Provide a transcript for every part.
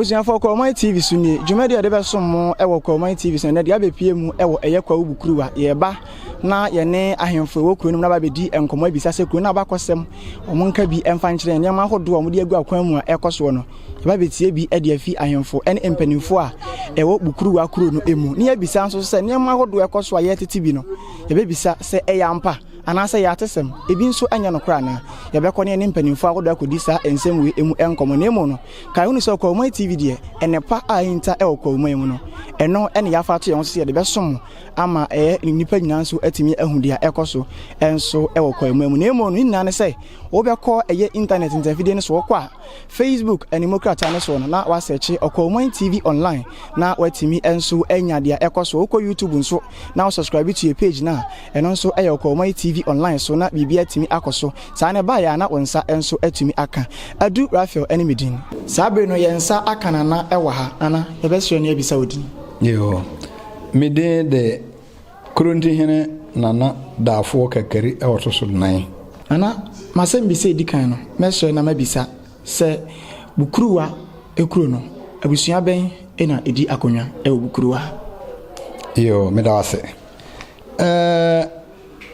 abusuafo Okwawuman TV suni dwumadi de beso mo e Okwawuman TV suni na de abepie mu e wo eye Kwahu Bokuruwa ye ba na ye ne ahemfo wo kuro nim na ba bedi enkomo abisa se kuro na Abakosem omonka bi emfa nkyere ne ma hodo mo de agu akwan mu a ekoso no ye ba betie bi e de afi ahemfo ene empanimfo a e wo Bokuruwa kuro no emu ne abisa nso se ne ma hodo ekoso a ye tete bi no ye be bisa se e ya mpa anasa ya atesem ebi nso anya no kra na ye be ko ne empanimfo agodo akodi sa ensem we emu enkomo ne emu no kai unu so Okwawuman TV de enepa a hinta e Okwawuman mu no eno ene ya fa to ye so ye de besom ama nipa nyina nso atimi ahudia ekoso enso e Okwawuman mu ne emu no nyina ne se wo be ko eye internet interfide ne so kwa Facebook animokrata ne so no na wa search Okwawuman TV online na watimi enso anya dia ekoso wo YouTube nso na subscribe to your page na eno nso e Okwawuman TV online so na bibia atimi akoso sa ne ba ya na wonsa enso atimi aka adu Rafael enemedin sabre no yensa akana na ewa ha ana yebesio ne abisa odin yo mede de kronti hene nana dafo kakari e wotoso nan ana masem bi se dikan no mesio na mabisa se Bokuruwa ekuro no abusua ben ena edi akonwa e Bokuruwa yo medawase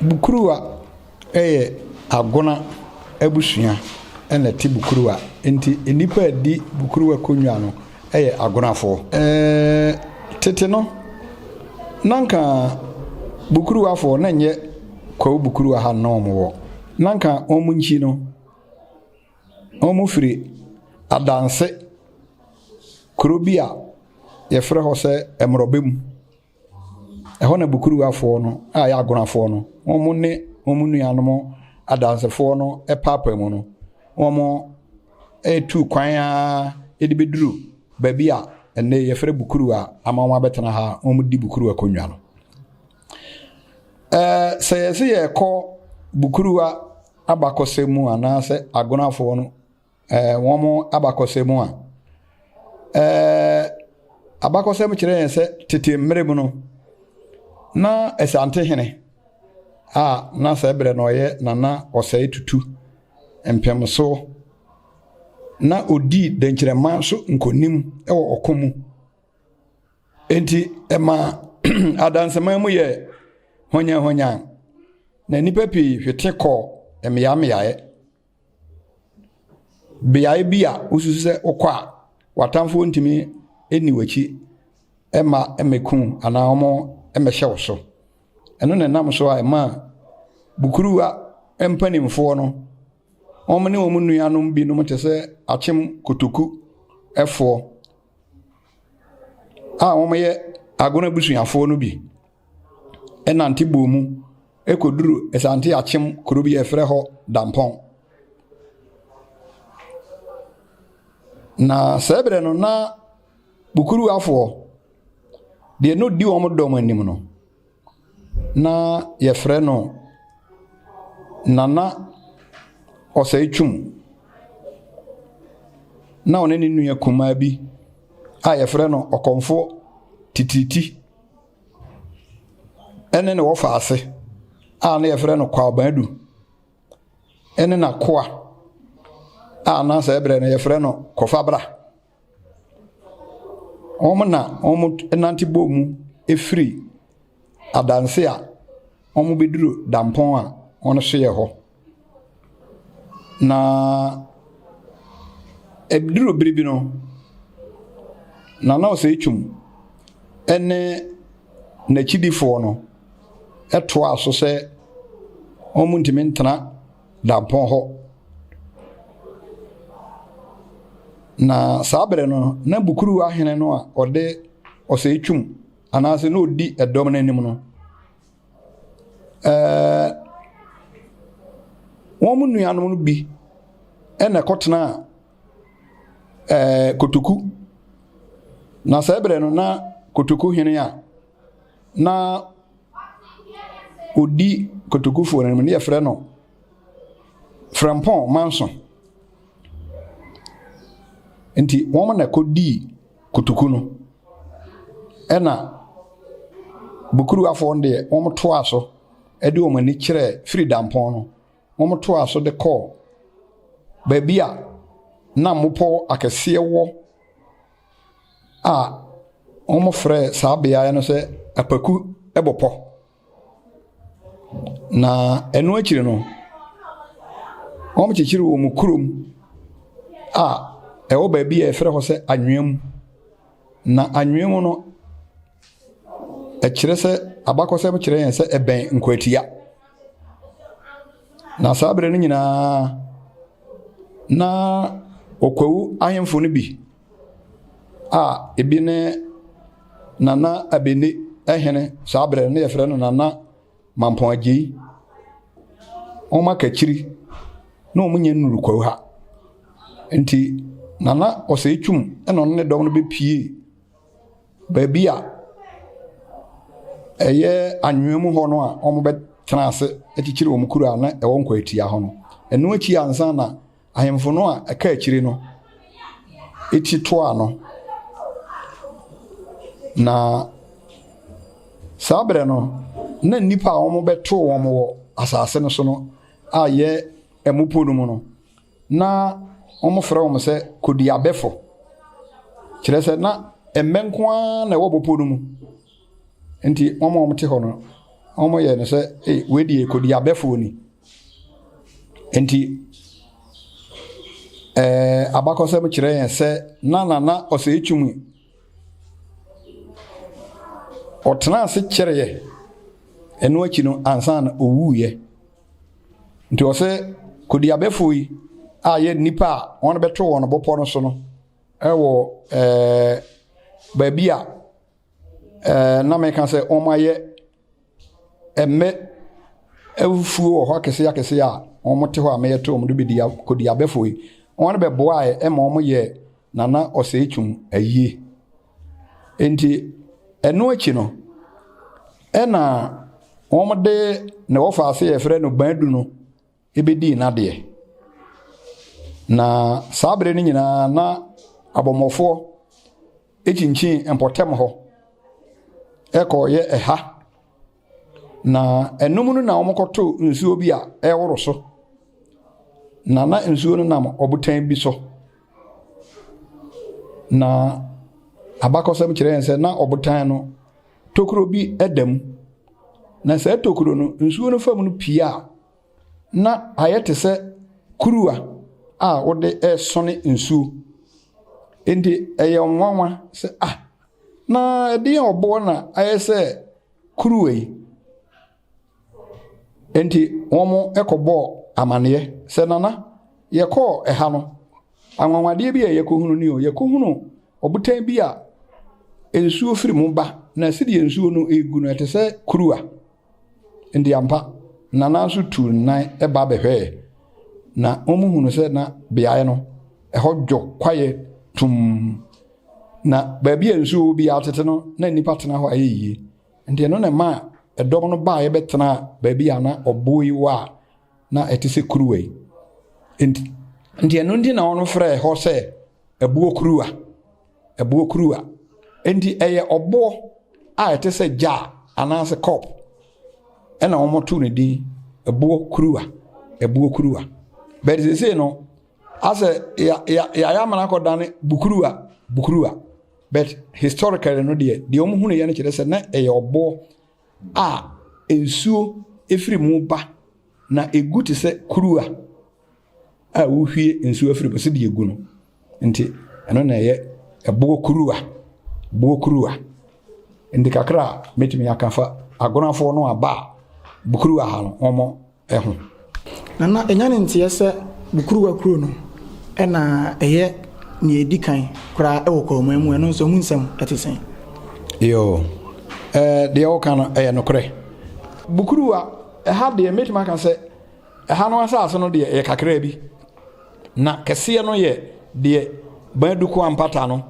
Bokuruwa agona abusua ena ti Bokuruwa enti enipa di Bokuruwa konwa no agonafo tete no nanka Bokuruwa fo na nye Kwahu Bokuruwa ha no mo nanka omunchi no omufiri adanse krobia ye frɛ ho se emrobem ɛhɔ na Bokuruwa fo no ya agonafo no omune omunuanom adansefo no papa mu no omo tu kwan a edibeduru baby a ene ye frɛ Bokuruwa amanwa betena ha omudi Bokuruwa konwa no se ye ko Bokuruwa Abakosem mu ana se agonafo no womo Abakosem a Abakosem kire se tete mmere mu no na esante hene na se bre no ye nana osai tutu empem so na odi denkyerema so nkonim ewo okomu enti ema adansema mu ye honya na nipa pi hwete ko emyamyae biae bia ususu se okwa watamfo ntimi eni wachi ema emekun ana omo emehye so eno ne nam so a ema Bokuruwa empanimfo no omne omunuanom bi no mtese achim kotoku efo omye agona busuafo no bi enante bomu ekoduru esante achim krobi efre ho dampon na sebre no na Bokuruwa fo de no di omdom anim no na yefre no nana osaichum na oneni nua kuma bi yefre no okomfo tititi ene ne wo faase na yefre no Kwahu Badu ene na koa na sa ebre no yefre no kofabra omu enanti bomu efri adanse a omu beduru dampon a ono hye ho na ebduru biribi no na osaichum ene na chidifo no eto aso se omu ntimi ntena dampon ho na sabre no na Bokuruwa hene no a ode osaichum anase no odi edom nanim no womu nuanom no bi ene kotena kotoku na sabre no na kotoku hene a na odi kotoku fo no ne yefre no Frampon Manson enti womu na kodi kotoku no ena Bokuruwa fo nde womu to aso edi omani kire free dampon no womu to aso de call baby a na mopo akese wo a omo frɛ saa bea no sɛ apaku ɛbɔpɔ na ɛno akyiri no omo kyekyere wɔ mu kurom a ɛwɔ baabi a ɛfrɛ hɔ sɛ anwea na anwea mu no ɛkyerɛ sɛ Abakosem kyerɛ yɛn sɛ ɛbɛn nkwatia na saa bere no nyinaa na Okwawu ahemfo no bi a ebi ne Nana Abene ehene saa bere no yɛfrɛ no Nana Mampɔn Agyi ɔma kakyiri na ɔmo nya nuru Kwawu ha nti Nana ɔsɛ twum ɛna ɔno ne dɔm no bepie baabi a ɛyɛ anwea mu hɔ no a ɔmo bɛtena ase akyikyiri wɔ mu kuro a na ɛwɔ nkwatia hɔ no ɛno akyi ansa na ahemfo no a ɛka akyiri no eti toa no na saa bere no na nipa a wɔn bɛto wɔn wɔ asase no so no a yɛ ɛmupo no mu no na wɔn frɛ wɔn sɛ kodiabɛfo kyerɛ sɛ na mmɛnkoa na ɛwɔ bɔpɔ no mu nti wɔn te hɔ no wɔn yɛ no sɛ wedi kodiabɛfo ni nti Abakosem kyerɛ yɛn sɛ na ɔsɛ etwumi ɔtena ase kyerɛ ɛno akyi no ansa na owuiɛ nti ɔsɛ kodiabɛfo yi a yɛ nipa a wɔn bɛto wɔn bɔpɔ no so no ɛwɔ baabi a na meka sɛ wɔn ayɛ ɛmɛ afufuo wɔ hɔ akɛse a wɔn te hɔ a mɛyɛ to wɔn do bi di kodiabɛfo yi wɔn bɛboa ɛma wɔn yɛ Nana ɔsɛ etwum ayie nti ɛno akyi no ɛna wɔn de na wɔfa ase yɛfrɛ no bandu no ebedi nadeɛ na saa bere no nyinaa na abɔmmɔfoɔ ekyinkyin mpɔtɛm hɔ ɛkɔyɛ ɛha na ɛnum no na wɔn kɔto nsuo bi a ɛworo so na nsuo no nam ɔbotan bi so na Abakosem kyerɛ yɛn sɛ na ɔbotan no tokuro bi ɛdam na sɛ tokuro no nsuo no fam no pii a na ayɛ te sɛ kuruwa a wode ɛsɔne nsuo enti ɛyɛ nwanwa sɛ na ɛdeɛ ɔbɔ na ayɛ sɛ kuruwa yi enti wɔn ɛkɔbɔ amaneɛ sɛ Nana yɛkɔɔ ɛha no anwanwadeɛ bi a yɛkɔhunu ni o yɛkɔhunu ɔbotan bi a nsuo firi mu ba na sɛdeɛ nsuo no egu no ɛte sɛ kuruwa ndi ampa Nana nso tu nan ɛba bɛhwɛ na wɔn hunu sɛ na beaeɛ no ɛhɔ dwo kwaeɛ tum na baabi a nsuo bi atete no na nipa tena hɔ ayɛ yie nti ɛno na ma ɛdɔm no baa yɛbɛtena baabi a na ɔbɔ yi wɔ a na ɛte sɛ kuruwa yi nti ɛno nti na wɔn frɛ hɔ sɛ ɛbuo kuruwa nti ɛyɛ ɔbɔ a ɛte sɛ gya anaasɛ kɔp ɛna wɔn to ne din ɛbuo kuruwa bɛrɛ sese no asɛ yɛayɛ amana akɔdane bukuruwa but historically no deɛ wɔn hunu yɛ no kyerɛ sɛ na ɛyɛ ɔbɔ a nsuo efiri mu ba na egu te sɛ kuruwa a wohwie nsuo afiri bɛsɛ de egu no nti ɛno na ɛyɛ ɛbuo kuruwa nti kakra metumi akafa agonafoɔ no aba bukuruwa ha no wɔn ɛho Nana ɛnya ne nteɛ sɛ bukuruwa kuro no ɛna ɛyɛ ne edi kan koraa ɛwɔ kɔɔman mu ɛno nso mu nsɛm ɛte sɛn yo deɛ wɔka no ɛyɛ nokorɛ bukuruwa ɛha deɛ metumi aka sɛ ɛha no asase no deɛ ɛyɛ kakra bi na kɛseɛ no yɛ deɛ banduko ampata no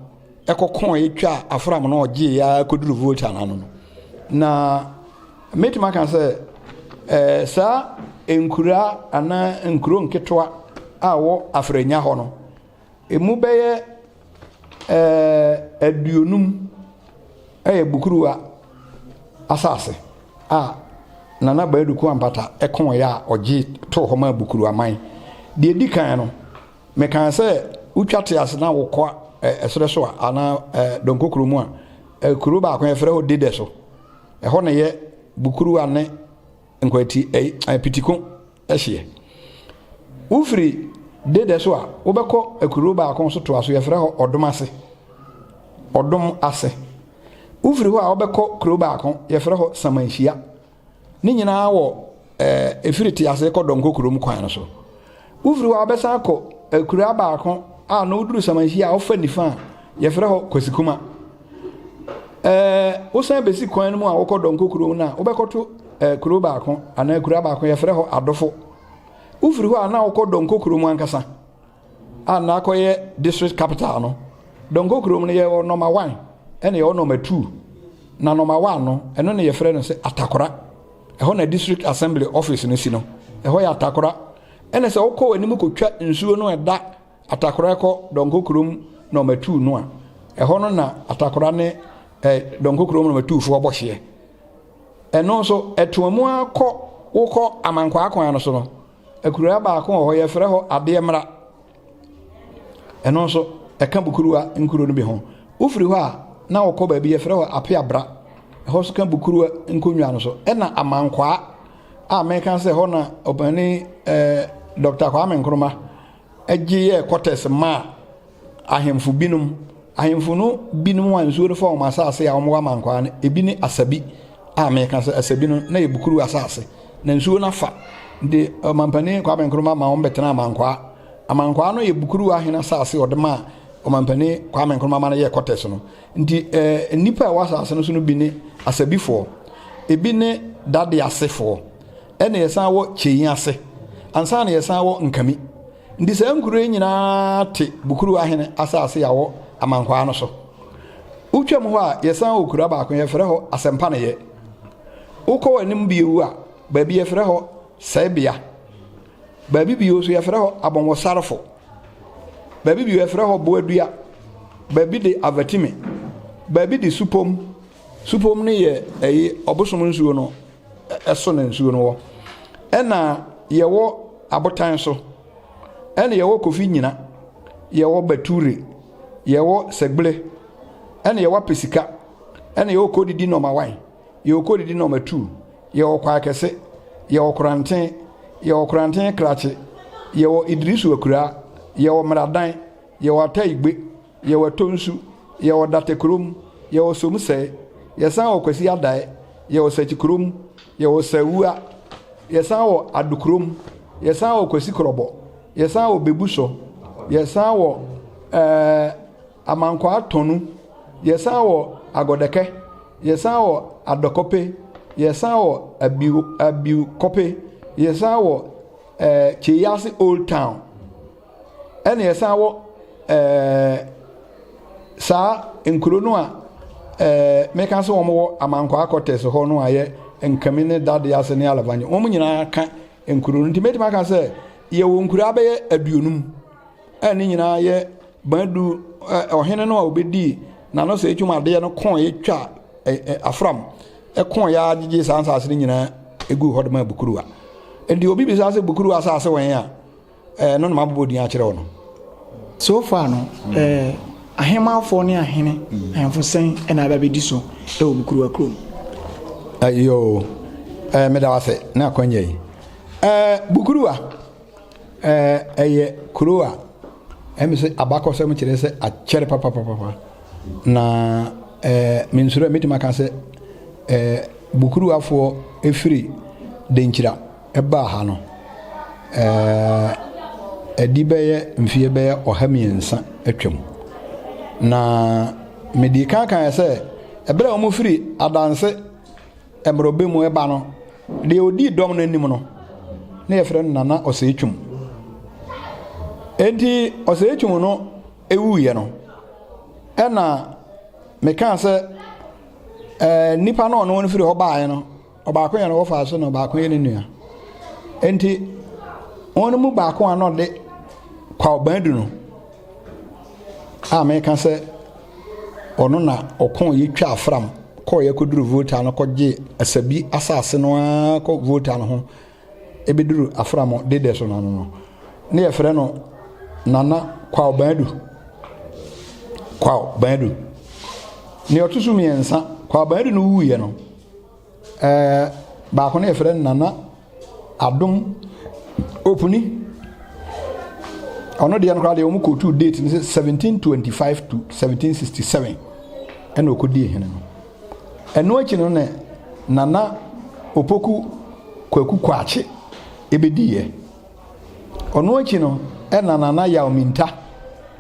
ɛkɔkɔn yɛtwa afram no ɔgye ya kɔduru volta no na metumi aka sɛ saa nkura ana nkuro nketewa a wɔ afranya hɔ no emu bɛyɛ aduonum ɛyɛ bukuruwa asase a Nana banduko ampata ɛkɔn yɛ a ɔgye to hɔ ma bukuruwa man deɛ di kan no meka sɛ utwa te ase na wokɔ ɛsrɛ so a ana donko kuro mu a kuro ba ko yɛfrɛ ho dede so ɛhɔ ne yɛ Bokuruwa ne nkwati pitiko ɛhye ufiri dede so a wobɛkɔ kuro ba ko so to aso yɛfrɛ ho odom ase ufiri ho a wobɛkɔ kuro ba ko yɛfrɛ ho samanhia ne nyinaa wɔ efiri ti ase kɔ donko kuro mu kwan no so ufiri ho a wobɛsan kɔ kuro ba ko a no duru samanhia a wofa nifa yɛfrɛ ho kwasikuma wosan besi kwan no mu a wokɔ donko kuro na wobɛkɔto kuro ba ko ana kuro ba ko yɛfrɛ ho adofo ufiri ho a na wokɔ donko kuro mu ankasa a na akɔyɛ district capital no donko kuro mu no yɛ number 1 ɛna yɛ number 2 na number 1 no ɛno ne yɛfrɛ no sɛ atakora ɛhɔ na district assembly office no si no ɛhɔ yɛ atakora ɛna sɛ wokɔ anim kɔtwa nsuo no ɛda atakora kɔ donko kuro mu number 2 no a ɛhɔ no na atakora ne donko kuro mu number 2 fo bɔhye ɛno nso ɛtoamu akɔ wokɔ amankwa akwan no so no akura ba ko hɔ yɛfrɛ hɔ adeɛ mra ɛno nso ɛka Bokuruwa nkuro no bi ho ufiri hɔ a na wokɔ ba bi yɛfrɛ hɔ apeabra ɛhɔ so ka Bokuruwa nkonnwa no so ɛna amankwa a meka sɛ hɔ na ɔbani Dr. Kwame Nkrumah agye yɛ quarters ma ahemfo binom ahemfo no binom a nsuo no fa wɔn asase a wɔn amankwa no ebi ne asabi a meka sɛ asabi no na yɛ Bokuruwa asase na nsuo no afa de mampani Kwame Nkrumah ma wɔn betena amankwa no yɛ Bokuruwa ahena asase ɔdema mampani Kwame Nkrumah ma no yɛ quarters no nti nipa a wasase no so no bi ne asabifo ebi ne dade asefo ɛna yɛsan wɔ kyeyin ase ansa na yɛsan wɔ nkami ndi sɛ nkuro nyinaa te Bokuruwa ahena asase a wɔ amankwa no so utwam hɔ a yɛsan wɔ kura ba ko yɛfrɛ hɔ asɛmpa ne yɛ wokɔ anim biewu a baabi yɛfrɛ hɔ Saibia baabi bio so yɛfrɛ hɔ abɔnwɔsarefo baabi bio yɛfrɛ hɔ boadua baabi de avatimi baabi de supom ne yɛ ɔbosom nsuo no ɛso ne nsuo no wɔ ɛna yɛwɔ abotan so ɛna yɛwɔ kofi nyina yɛwɔ bature yɛwɔ segbele ɛna yɛwɔ pesika ɛna yɛwɔ kodidi number 1 yɛwɔ kodidi number 2 yɛwɔ kwakɛse yɛwɔ kuranten krakye yɛwɔ Idrisu akura yɛwɔ mradan yɛwɔ ataigbe yɛwɔ tonsu yɛwɔ datekrom yɛwɔ somsɛ yɛsan wɔ kwasi adae yɛwɔ sakikrom yɛwɔ sawua yɛsan wɔ adukrom yɛsan wɔ kwasi krɔbɔ yɛsan wɔ bebuso yɛsan wɔ amankwa tonu yɛsan wɔ agodeke yɛsan wɔ adɔkɔpe yɛsan wɔ abiu kɔpe yɛsan wɔ Cheyase Old Town ɛna yɛsan wɔ saa nkuro no a meka sɛ wɔn wɔ amankwa quarters hɔ no a yɛ nkami ne dade ase ne alavanye wɔn nyinaa ka nkuro no nti mɛtuma ka sɛ yɛwɔ nkuro abɛyɛ 20 ɛne nyinaa yɛ bandu ɔhene no a obedi na no sɛ etwuma adeɛ no kɔn yɛtwa afram ɛkɔn ya agye saa asase no nyinaa egu hɔ de ma Bokuruwa ndi obi bi sase Bokuruwa asase wɔn a no na mabɔ din akyerɛ no so far no ahemafo ne ahene ahemfo sɛn ɛna abɛdi so ɛwɔ Bokuruwa krom ayo meda wase na akwanya yi Bokuruwa ɛyɛ kuro a ɛmɛ Abakosem kyerɛ sɛ akyɛre papa na mensuro metima ka sɛ Bokuruwafoɔ efiri denkyira ɛba ha no ɛdi bɛyɛ mfie bɛyɛ 100 atwam na medi kan sɛ ɛbrɛ wɔn firi adanse ɛmrobe mu ɛba no deɛ odi dɔm no anim no na yɛfrɛ no nana ɔsɛetwum enti ɔsɛetwum no ewuiɛ no ɛna meka sɛ nipa no ɔno firi hɔ baeɛ no ɔbaako yɛ no wɔfa so na ɔbaako yɛ ne nua enti ɔno mu baako a no de Kwahu Bandu no a meka sɛ ɔno na ɔkɔn yɛtwa afram kɔɔ yɛkɔduru voter no kɔgye asabi asase no a kɔ voter no ho ebeduru afram dede so no ne yɛfrɛ no nana Kwahu Bandu Kwahu Badu ne otusu miensa Kwahu Badu no wuye no ba ko ne friend nana adom opuni ono de no kwade omu kotu date 1725 to 1767 ena okodi hene no eno achi no ne nana opoku Kwaku Kwache ebediye ono achi no ena nana Yaominta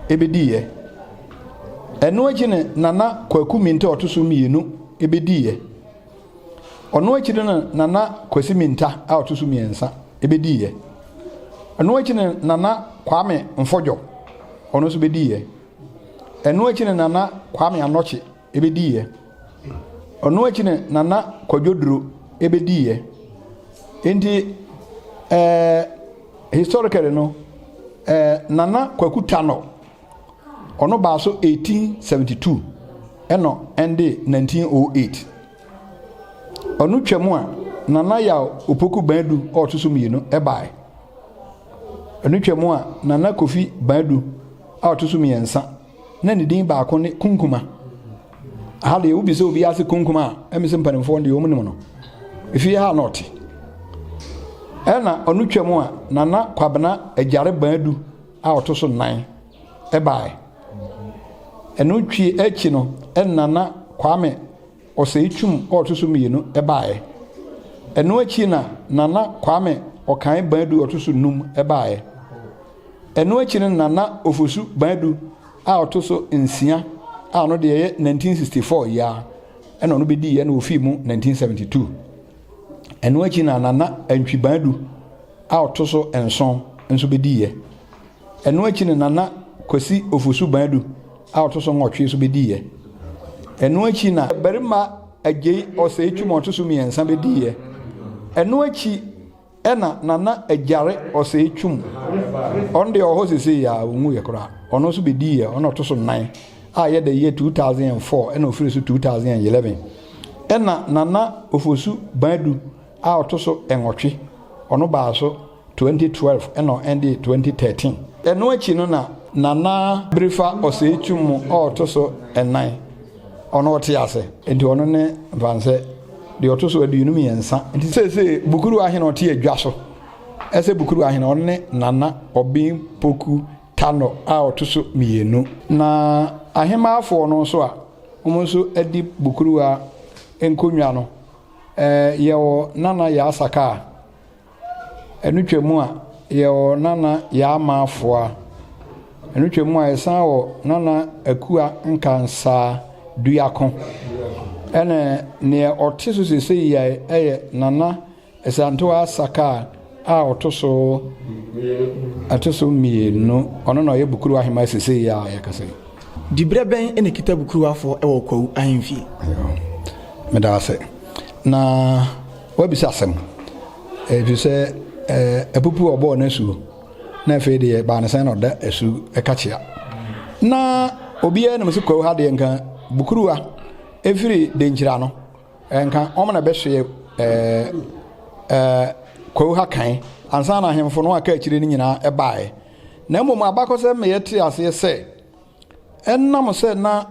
ebediye eno achi ne nana Kwaku Minta otoso mienu ebediye ono achi ne nana Kwasi Minta a otoso miensa ebediye eno achi ne nana Kwame Mfojo ono so bediye eno achi ne nana Kwame Anochi ebediye ono achi ne nana Kwadwoduro ebediye enti historically no nana Kwaku Tano ono baso 1872 eno ende 1908 ono twemu a nana ya opoku Badu otoso mienu ebae ono twemu a nana Kofi Badu otoso miensa na ne din ba ko ne Kunkuma hale obi se obi ase Kunkuma emese mpanimfo de omunim no ifi ha not ena onu twemu a nana Kwabena Agyare Badu a otoso 9 ebae enu twi echi no nana Kwame Oseichum otoso mienu ebae enu echi na nana Kwame Okan Badu otoso num ebae enu echi na nana Ofosu Badu a otoso nsia a no de ye 1964 ya ena no bedi ye na ofi mu 1972 enu echi na nana Antwi Badu a otoso enson enso bedi ye enu echi na nana Kwasi Ofosu Badu a otoso nwotwe so bedi ye enu echi na berima Agye Oseichum otoso miensa bedi ye enu echi ena nana Agyare Oseichum onde oho sese ya onwu ye kora ono so bedi ye ono otoso 9 a ye the year 2004 ena ofiri so 2011 ena nana Ofosu Badu a otoso enwotwe ono ba so 2012 ena ende 2013 enu echi no na nana Brifa Oseichum otoso 9 ono otiase enti ono ne vanse de otoso aduonu miensa enti sese Bukuru ahene otie adwa so ese Bukuru ahene ono ne nana Obin Poku Tano a otoso mienu na ahema afo no so a omonso adi Bukuru a enkonwa no yewo nana ya asaka enu twemu a yewo nana ya amafo a enu twemu a esan wo nana Akua Nkansa Duyakon ene ne otiso sese ya nana esanto asaka a otoso mienu ono no ye Bukuru ahema sese ya yakase dibre ben ene kita Bukuru afo ewo Kwahu ahemfie medase na wabisa asem ebise epupu obo na su na fe de ba na san no da esu ekachia na obiye na mse Kwahu ha de nka Bukuru a efiri de njira no nka omna be hwe Kwahu ha kan ansa na ahemfo no aka akire ni nyina ebae na mmom Abakosem me yete ase se ennam se na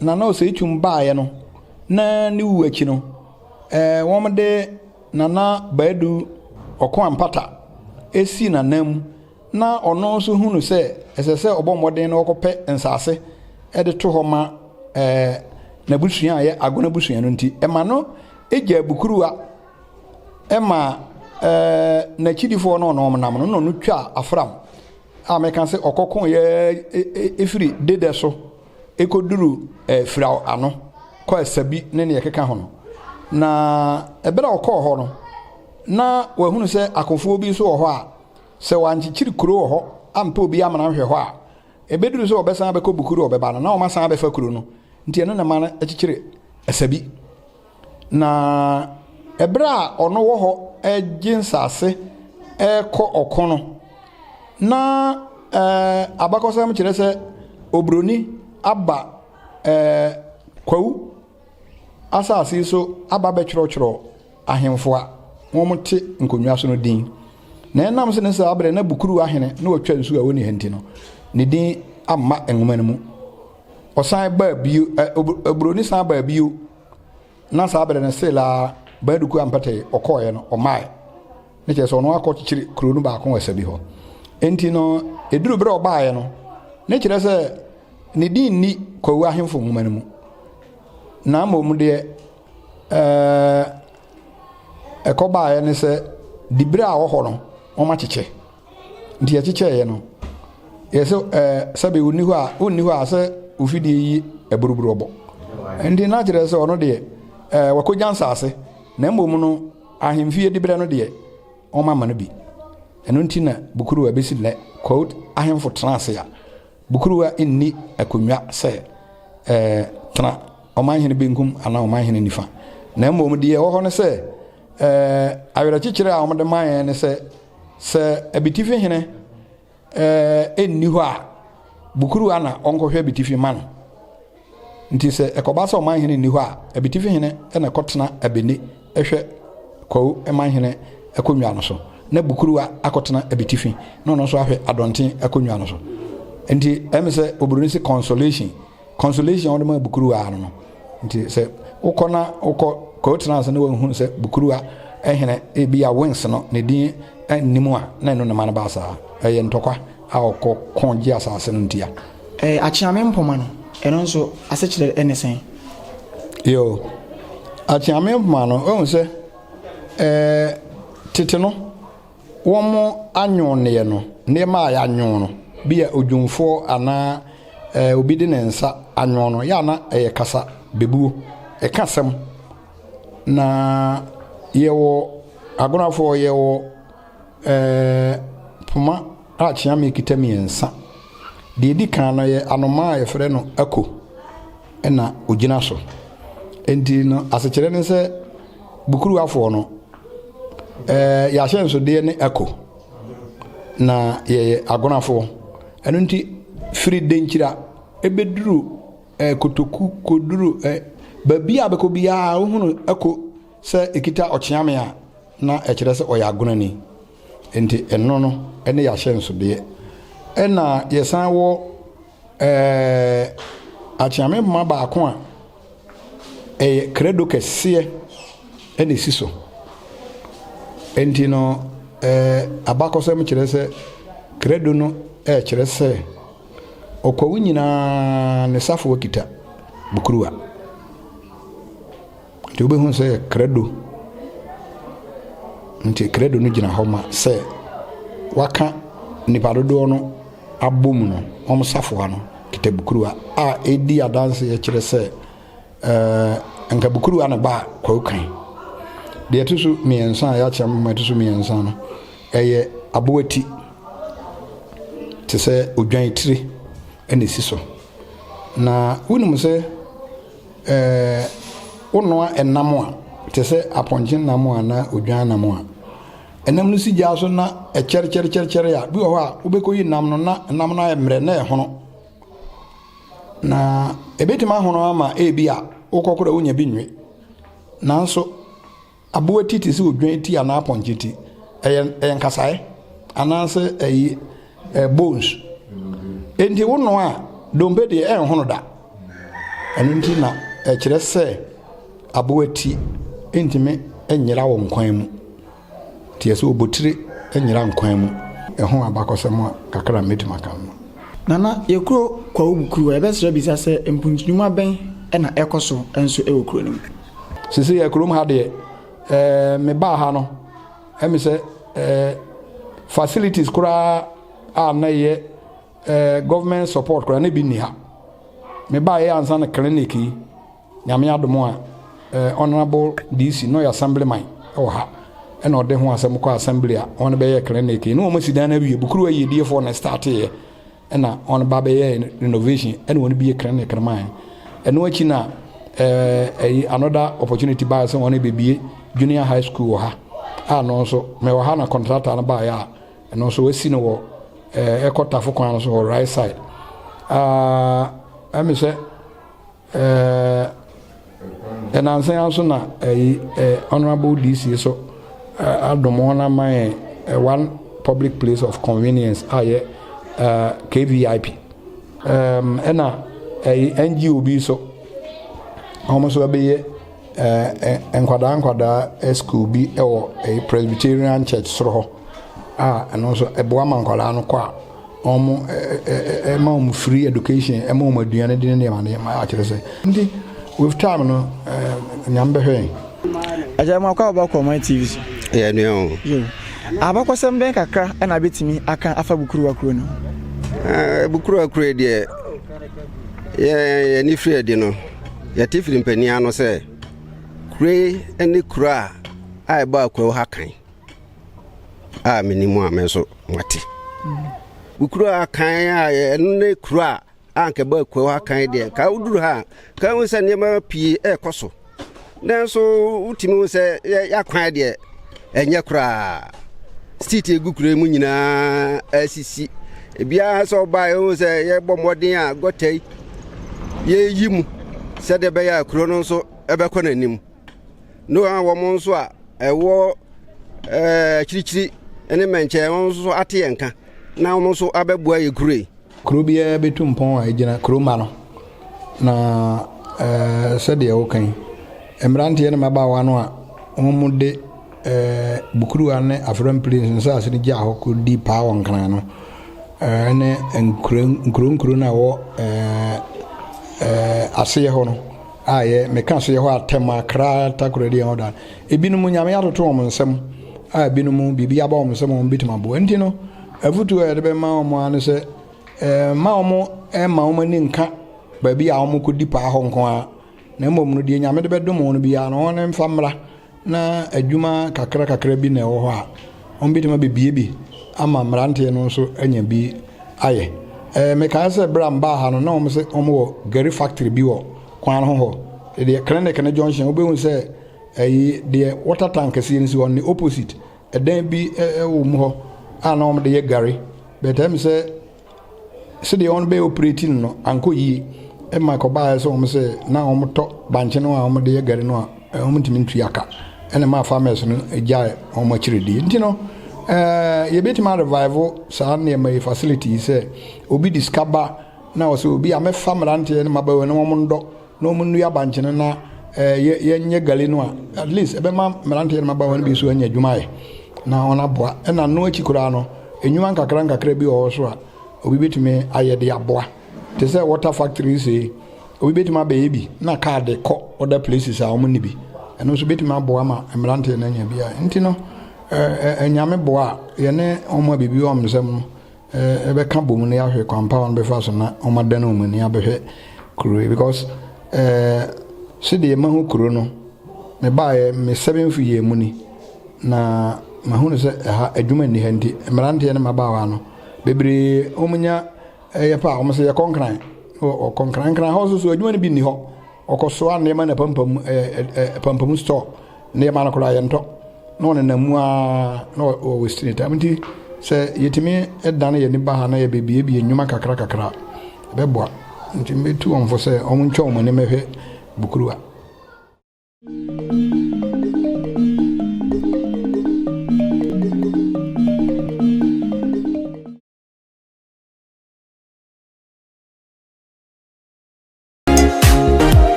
nana Oseichum baaye no na ni wu achi no won de nana Badu Okoampata esi nanam na ono so hunu se esese obomoden na okope nsase ede to homa na busua ye agona busua no nti ema no eja Bukuru a ema na chidifo no no nam no no twa afram a me kan se okokon ye efiri dede so ekoduru frau ano kwa sabi ne ne yekeka ho no na ebera okọ ho no na wahunu se akofo bi so ho a se wanchichiri kuro ho ampa obi amana hwe ho a ebeduru so obesan be ko Bukuru obeba na o masan be fa kuro no nti eno na ma achichiri asabi na ebra ono wo ho ejinsase eko okono na Abakosem kire se obroni aba Kwahu asasi so aba be chiro ahemfo a womte nkonwa so no din na enam se ne se abre na Bukuru ahene na otwa nsu a woni henti no ne din amma enwoma no mu osan ba bio obroni san ba bio na sa abere ne sela ba duku ampate okoye no omai ne che so no akọchichiri kuro no ba ko wasabi ho enti no eduru bre obaaye no ne kire se ne din ni Kwahu ahemfo nwoma no mu na mom de ekobaaye ne se dibre a wo ho no oma chiche ndi ya chiche ye no yeso sabe uni ho a se ufidi yi eburuburu obo ndi na kire se ono de wakojansa ase na mom no ahemfie dibre no de oma ma no bi eno ntina Bokuruwa besi le quote ahemfo trance ya Bokuruwa inni akonwa se tana oma hene benkum ana oma hene nifa na mom de wo ho ne se awira chichire a omde man ne se abitifi hene enni ho a Bokuruwa na onkohwe abitifi man nti se ekobasa oma hene ni ho a abitifi hene na kotena abeni ehwe Kwahu man hene akonwa no so na Bokuruwa akotena abitifi no no so ahwe adonten akonwa no so nti emse obroni se consolation on the Bokuruwa no nti se ukona kotena se na won se Bokuruwa ehene ebia wins no ne din animu a na no man ba sa eye ntokwa a okọ konji asase no ntia achiame mpoma no eno nso asechire enesen yo achiame mpoma no o se tete no womo anyon ne no ne ma ya anyon no bia odwumfo ana obi de ne nsa anyon no ya na kasa bebuo kasem na yewo agonafo yewo puma achiame kitami ensa de di kan no ye anoma ye frɛ no ako na ogina so enti no asechire ne se Bokuruwa afo no ya hyenso de ne ako na ye agonafo eno nti firi denchira ebeduru kotoku koduru babia abekobia ohunu ako se ekita ochiame a na ekire se oya agonani enti eno no ene ya hyenso de ena yesan wo achiame ma ba ko a credo kese ene siso enti no Abakosem kire se credo no kire se Okwawu nyina ne safo wakita Bokuruwa ti obehun se credo nti credo no gina homa se waka nipa dodo no abom no om safo no kita Bokuruwa a edi adanse ye kire se anka Bokuruwa na ba Kwahu kan de tusu miensa ya cham ma tusu miensa no eye abowati te se odwan tire ene siso na wonum se wonoa enamo a te se aponje namo a na odwan namo a enam no si gya so na cher ya bi ho a obekoyi nam no na nam na emre na ehono na ebetima hono ama ebia ukokora wonya binwe nanso abowati te se odwan ti ana aponje ti enkasae ananse eyi bones enti wono a dombe de enhono da enti na kire se abowati entime enyira wo nkwan mu tie se obotire enyira nkwan mu eho Abakosem kakra metima kan nana yekuro Kwahu Bokuruwa ebesre bisa se empunjinuma ben na ekoso enso ewokuro nim sisi yekuro mu hade me ba ha no emi se facilities kura a na ye government support kura ne bi ni ha me ba ye ansa na clinic yi nyame adomo a honorable DC no ya assemblyman o ha e na ode ho asem ko assembly a on be ye clinic yi no mo sidan na bi Bokuruwa ye die for na start ye e na on ba be ye renovation e na on bi ye clinic man e no achi na another opportunity by so on be bi junior high school ha a no so me wo ha na contractor na ba ya e no so wasi no wo ekotafo kwan no so right side emi se enanse anso na honorable DC so adomo na my one public place of convenience aye KVIP ɛna NGO bi so ɔmo so abɛyɛ nkwadaa school bi ɛwɔ Presbyterian Church soro hɔ ɛno nso ɛboa ma nkwadaa no kɔ a ɔmo ɛma ɔmo free education ɛma ɔmo aduane de ne nneɛma akyerɛ sɛ nti with time no nyam bɛhwɛ agya ma kwa Kwahu TV so no Abakosem ben kakra ɛna betimi aka afa Bokuruwa kuro no Bokuruwa kuro de ni free de no ya tifiri mpania no sɛ kure ene kura a ba Kwahu hakan minimu a menso wate Bokuruwa kan a ene kura anke ba Kwahu hakan de ka uduru ha ka wo sɛ nneɛma pie ɛkɔso nanso utimi wo sɛ ya kwan de enye kura street egukure mu nyina asisi bia so ba yo se ye bomoden a gotei ye yimu se de be ya kuro no so ebekọ nanim no a wo mo so a ewo chirichiri ene menche won so ate yenka na wo so abebua ye kuro bia betum pon a egina kuro ma no na se de o kan emrante ne maba wa no a wo de Bokuruwa ne Afram Prince nsa asini gya ho ko di pa won kan no ne nkuro na wo aseye ho no aye me kan so ye ho atema kra takoro de ho da ebinum nyame atoto won nsem ebinum bibia ba won nsem won bitima bo enti no afutu e de be ma won ane se ma won ma won ni nka ba bia won ko di pa ho nko a na mmom no de nyame de be dom won bia no won mfamra na adwuma kakra bi na ɛwɔ hɔ a ɔmbitima bebie bi ama mrante no nso anya bi ayɛ meka sɛ bram ba ha no na ɔmo sɛ ɔmo wɔ gari factory bi wɔ kwan ho hɔ de clinic ne junction obehu sɛ de water tank si nsi on the opposite ɛdan bi ɛwɔ mu hɔ a na ɔmo de yɛ gari betem sɛ de on be operating no anko yi ma ko ba sɛ ɔmo sɛ na ɔmo tɔ banche no a ɔmo de yɛ gari no a ɔmo ntimi ntuaka ene ma farmers no egya o ma kiredi nti no ye betima revival sa na ma facility se obi discover na o se obi a me famrante ne ma ba we no mo ndo no mo nu ya banche na ye nye gale no a at least ebe ma mrante ne ma ba we no bi so anya dwuma ye na ona boa na no akikura no enwuma nkakra bi o so a obi betime aye de aboa te se water factory se obi betima ba ye bi na card ko other places a o mo ni bi eno so betima boa ma emrante na nya bia nti no enyame boa ye ne omo bibi o msem no ebe ka bomu ne ahwe kwampa on be fa so na omo da na omani abehwe kuro because se de ma hu kuro no me ba ye me 7 fiye mu ni na ma hu se ha adwuma ni ha nti emrante ne ma ba wa no bebre omunya ye pa omo se ye konkran o konkran kran ho so adwuma ni bi ni ho okosoa ne ma na pampam store ne ma na kula yento no na namu a no o western time nti se yetimi edane ye ni ba ha na ye bebie bi enwuma kakra beboa nti metu on fo se omuncho omane mehwe Bokuruwa